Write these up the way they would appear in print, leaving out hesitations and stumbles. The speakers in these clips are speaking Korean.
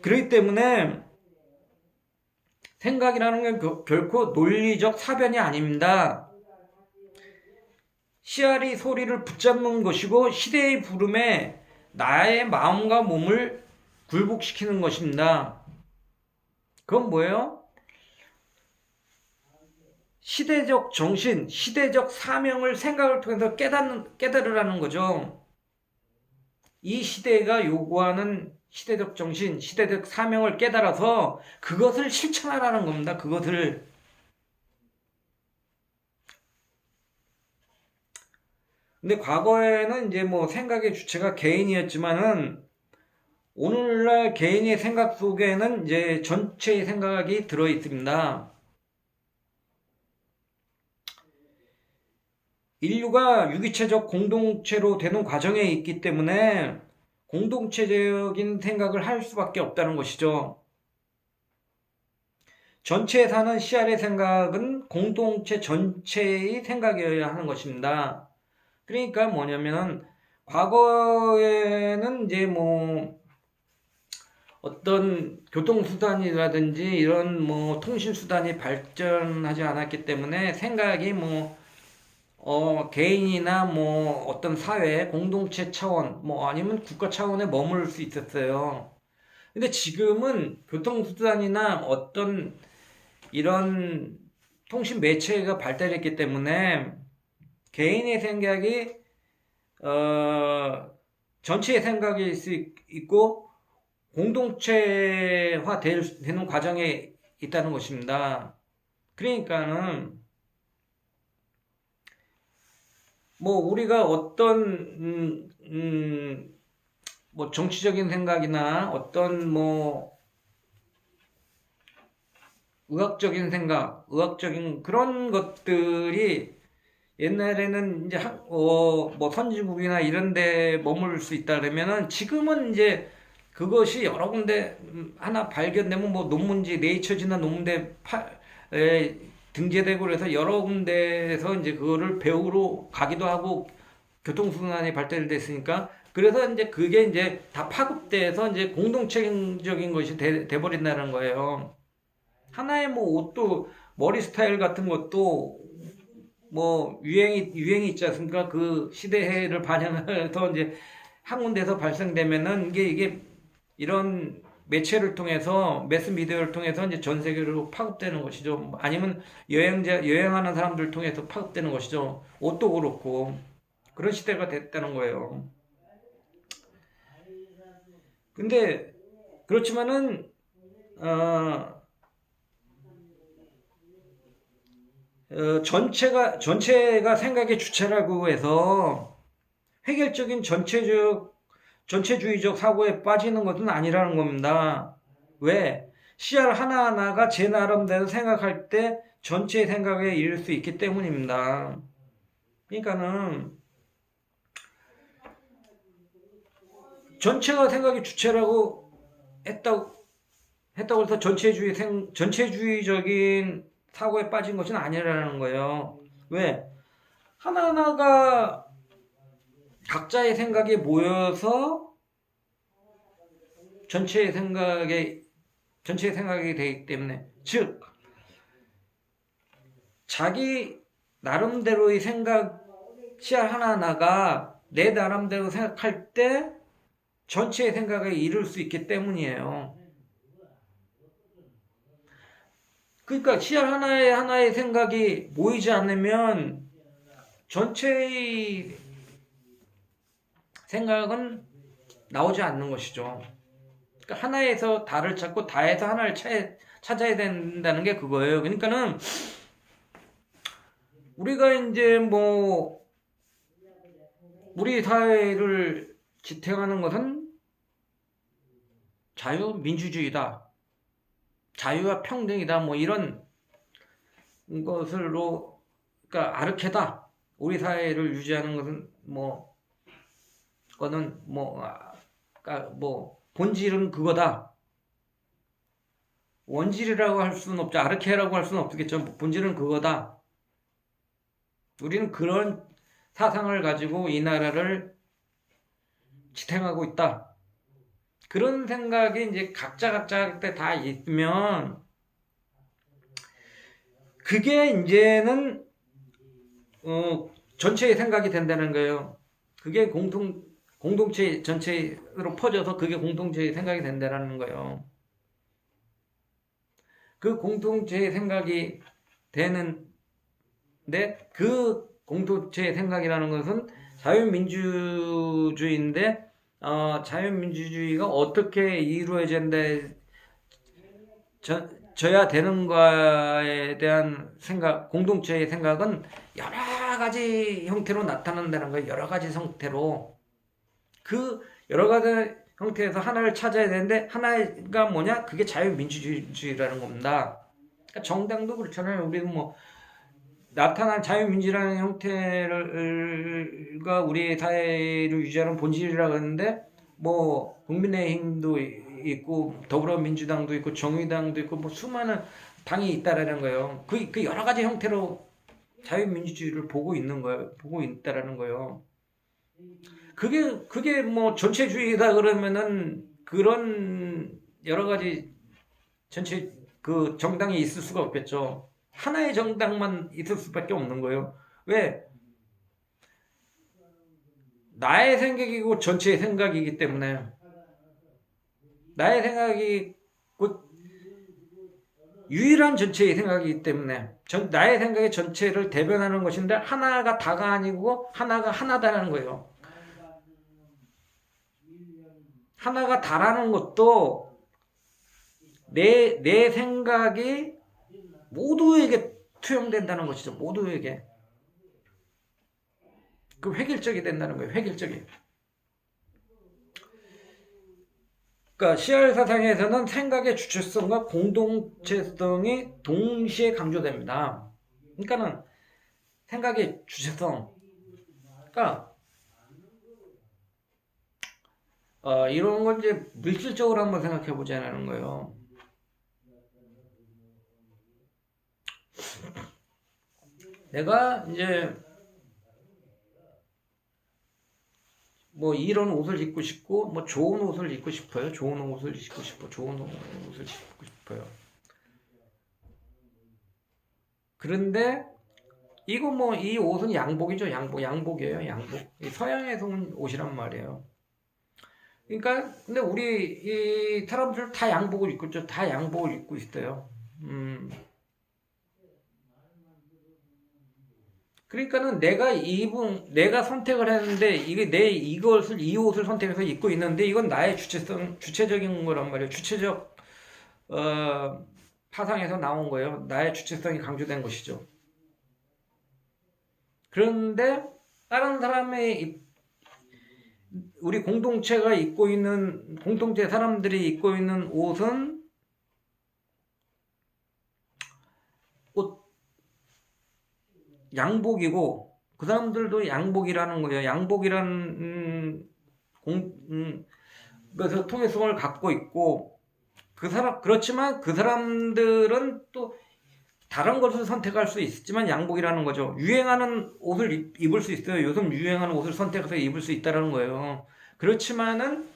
그렇기 때문에 생각이라는 게 결코 논리적 사변이 아닙니다. 씨알이 소리를 붙잡는 것이고 시대의 부름에 나의 마음과 몸을 굴복시키는 것입니다. 그건 뭐예요? 시대적 정신, 시대적 사명을 생각을 통해서 깨달으라는 거죠. 이 시대가 요구하는 시대적 정신, 시대적 사명을 깨달아서 그것을 실천하라는 겁니다. 그것을. 근데 과거에는 이제 뭐 생각의 주체가 개인이었지만은 오늘날 개인의 생각 속에는 이제 전체의 생각이 들어 있습니다. 인류가 유기체적 공동체로 되는 과정에 있기 때문에 공동체적인 생각을 할 수밖에 없다는 것이죠. 전체에 사는 씨알의 생각은 공동체 전체의 생각이어야 하는 것입니다. 그러니까 뭐냐면은 과거에는 이제 뭐 어떤 교통수단이라든지 이런 뭐 통신수단이 발전하지 않았기 때문에 생각이 뭐 개인이나 뭐 어떤 사회, 공동체 차원, 뭐 아니면 국가 차원에 머무를 수 있었어요. 근데 지금은 교통수단이나 어떤 이런 통신 매체가 발달했기 때문에 개인의 생각이 어, 전체의 생각일 수 있고 공동체화 되는 과정에 있다는 것입니다. 그러니까는 뭐 우리가 어떤 뭐 정치적인 생각이나 어떤 뭐 의학적인 생각, 의학적인 그런 것들이 옛날에는 이제 뭐 선진국이나 이런 데 머물 수 있다 그러면은 지금은 이제 그것이 여러 군데 하나 발견되면 뭐 논문지 네이처지나 논문대 등재되고 그래서 여러 군데에서 이제 그거를 배우러 가기도 하고 교통수단이 발달됐으니까 그래서 이제 그게 이제 다 파급돼서 이제 공동체적인 것이 돼버린다는 거예요. 하나의 뭐 옷도 머리 스타일 같은 것도 뭐 유행이 있지 않습니까? 그 시대를 반영해서 이제 한 군데서 발생되면은 이게 이런 매체를 통해서 매스 미디어를 통해서 이제 전 세계로 파급되는 것이죠. 아니면 여행하는 사람들 통해서 파급되는 것이죠. 옷도 그렇고 그런 시대가 됐다는 거예요. 근데 그렇지만은 전체가 생각의 주체라고 해서 획일적인 전체주의적 사고에 빠지는 것은 아니라는 겁니다. 왜? 씨알 하나하나가 제 나름대로 생각할 때 전체의 생각에 이를 수 있기 때문입니다. 그러니까는 전체가 생각의 주체라고 했다고 해서 전체주의적인 사고에 빠진 것은 아니라는 거예요. 왜? 하나하나가 각자의 생각이 모여서 전체의 생각이 되기 때문에, 즉 자기 나름대로의 생각 씨알 하나하나가 내 나름대로 생각할 때 전체의 생각에 이룰 수 있기 때문이에요. 그러니까 씨알 하나의 생각이 모이지 않으면 전체의 생각은 나오지 않는 것이죠. 그러니까 하나에서 다를 찾고 다에서 하나를 찾아야 된다는 게 그거예요. 그러니까는 우리가 이제 뭐 우리 사회를 지탱하는 것은 자유민주주의다. 자유와 평등이다. 뭐 이런 것으로 그러니까 아르케다. 우리 사회를 유지하는 것은 뭐 거는 그러니까 뭐 본질은 그거다. 원질이라고 할 수는 없죠. 아르케라고 할 수는 없겠죠. 본질은 그거다. 우리는 그런 사상을 가지고 이 나라를 지탱하고 있다. 그런 생각이 이제 각자 때 다 있으면 그게 이제는 전체의 생각이 된다는 거예요. 그게 공동체 전체로 퍼져서 그게 공동체의 생각이 된다는 거예요. 그 공동체의 생각이 되는데 그 공동체의 생각이라는 것은 자유민주주의인데 자유민주주의가 어떻게 이루어져야 되는가에 대한 생각, 공동체의 생각은 여러 가지 형태로 나타난다는 거예요. 여러 가지 형태로. 그 여러 가지 형태에서 하나를 찾아야 되는데 하나가 뭐냐? 그게 자유민주주의라는 겁니다. 그러니까 정당도 그렇잖아요. 우리는 뭐 나타난 자유민주라는 형태가 우리 사회를 유지하는 본질이라고 하는데 뭐 국민의힘도 있고 더불어민주당도 있고 정의당도 있고 뭐 수많은 당이 있다라는 거예요. 그 여러 가지 형태로 자유민주주의를 보고 있는 거예요. 보고 있다라는 거예요. 그게 뭐 전체주의다 그러면은 그런 여러 가지 전체 그 정당이 있을 수가 없겠죠. 하나의 정당만 있을 수밖에 없는 거예요. 왜? 나의 생각이고 전체의 생각이기 때문에 나의 생각이 곧 유일한 전체의 생각이기 때문에 나의 생각의 전체를 대변하는 것인데 하나가 다가 아니고 하나가 하나다라는 거예요. 하나가 다라는 것도 내 생각이 모두에게 투영된다는 것이죠. 모두에게. 그 획일적이 된다는 거예요. 획일적이. 그러니까 CR 사상에서는 생각의 주체성과 공동체성이 동시에 강조됩니다. 그러니까는 생각의 주체성. 그러니까 이런 걸 이제 물질적으로 한번 생각해 보자는 거예요. 내가 이제 뭐 이런 옷을 입고 싶고 뭐 좋은 옷을 입고 싶어요. 좋은 옷을 입고 싶고 좋은 옷을 입고 싶어요. 그런데 이거 뭐 이 옷은 양복이죠. 양복이에요. 양복. 서양에서 온 옷이란 말이에요. 그러니까 근데 우리 이 사람들 다 양복을 입고 있죠. 다 양복을 입고 있어요. 그러니까는 내가 선택을 했는데 이게 이 옷을 선택해서 입고 있는데 이건 나의 주체적인 거란 말이에요. 주체적 파상에서 나온 거예요. 나의 주체성이 강조된 것이죠. 그런데 다른 사람의 우리 공동체 사람들이 입고 있는 옷은 양복이고 그 사람들도 양복이라는 거예요. 양복이라는 것을 통일성을 갖고 있고 그렇지만 그 사람들은 또 다른 것을 선택할 수 있지만 양복이라는 거죠. 유행하는 옷을 입을 수 있어요. 요즘 유행하는 옷을 선택해서 입을 수 있다는 거예요. 그렇지만은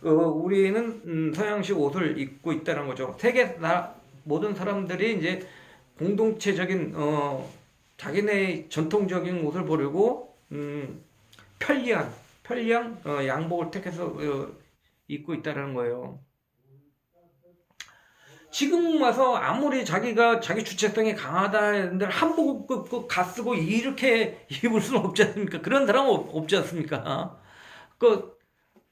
우리는 서양식 옷을 입고 있다는 거죠. 모든 사람들이 이제 공동체적인 자기네 전통적인 옷을 버리고 편리한 양복을 택해서 입고 있다는 거예요. 지금 와서 아무리 자기가 자기 주체성이 강하다 했는데 한복을 가 쓰고 이렇게 입을 수는 없지 않습니까? 그런 사람은 없지 않습니까?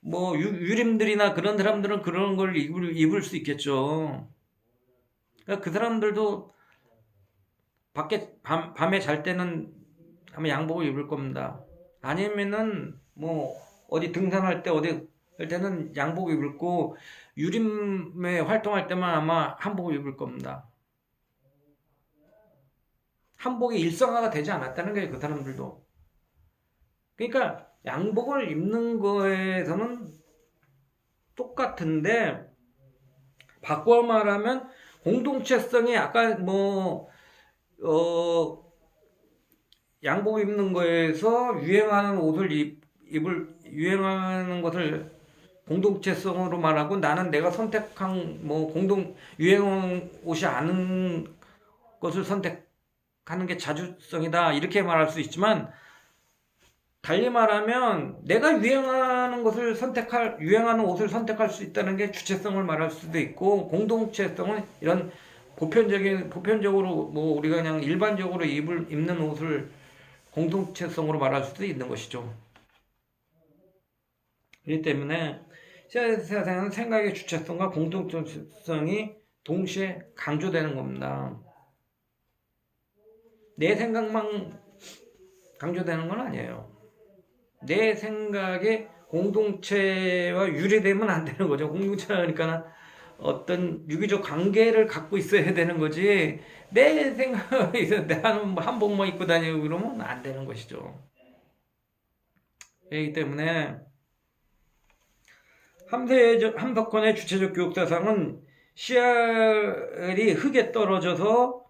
뭐 유림들이나 그런 사람들은 그런 걸 입을 수 있겠죠. 그러니까 그 사람들도 밖에 밤에 잘 때는 아마 양복을 입을 겁니다. 아니면은 뭐 어디 등산할 때 어디 할 때는 양복 입고 유림에 활동할 때만 아마 한복을 입을 겁니다. 한복이 일상화가 되지 않았다는 거예요. 그 사람들도. 그러니까 양복을 입는 거에서는 똑같은데 바꿔 말하면 공동체성이 아까 뭐 양복 입는 거에서 유행하는 것을 공동체성으로 말하고 나는 내가 선택한 뭐 공동 유행 옷이 아닌 것을 선택하는 게 자주성이다 이렇게 말할 수 있지만 달리 말하면 내가 유행하는 옷을 선택할 수 있다는 게 주체성을 말할 수도 있고 공동체성은 이런 보편적으로 뭐 우리가 그냥 일반적으로 입는 옷을 공동체성으로 말할 수도 있는 것이죠. 그렇기 때문에 세상은 생각의 주체성과 공동체성이 동시에 강조되는 겁니다. 내 생각만 강조되는 건 아니에요. 내 생각에 공동체와 유리되면 안 되는 거죠. 공동체라니까 어떤 유기적 관계를 갖고 있어야 되는 거지. 내 생각에 있어 내가 한복만 입고 다니고 그러면 안 되는 것이죠. 그렇기 때문에 함석헌의 주체적 교육사상은 씨알이 흙에 떨어져서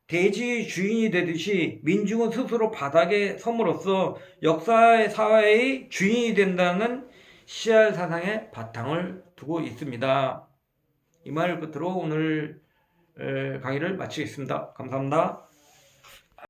대지의 주인이 되듯이 민중은 스스로 바닥에 섬으로써 역사의 사회의 주인이 된다는 씨알 사상의 바탕을 두고 있습니다. 이 말을 끝으로 오늘 강의를 마치겠습니다. 감사합니다.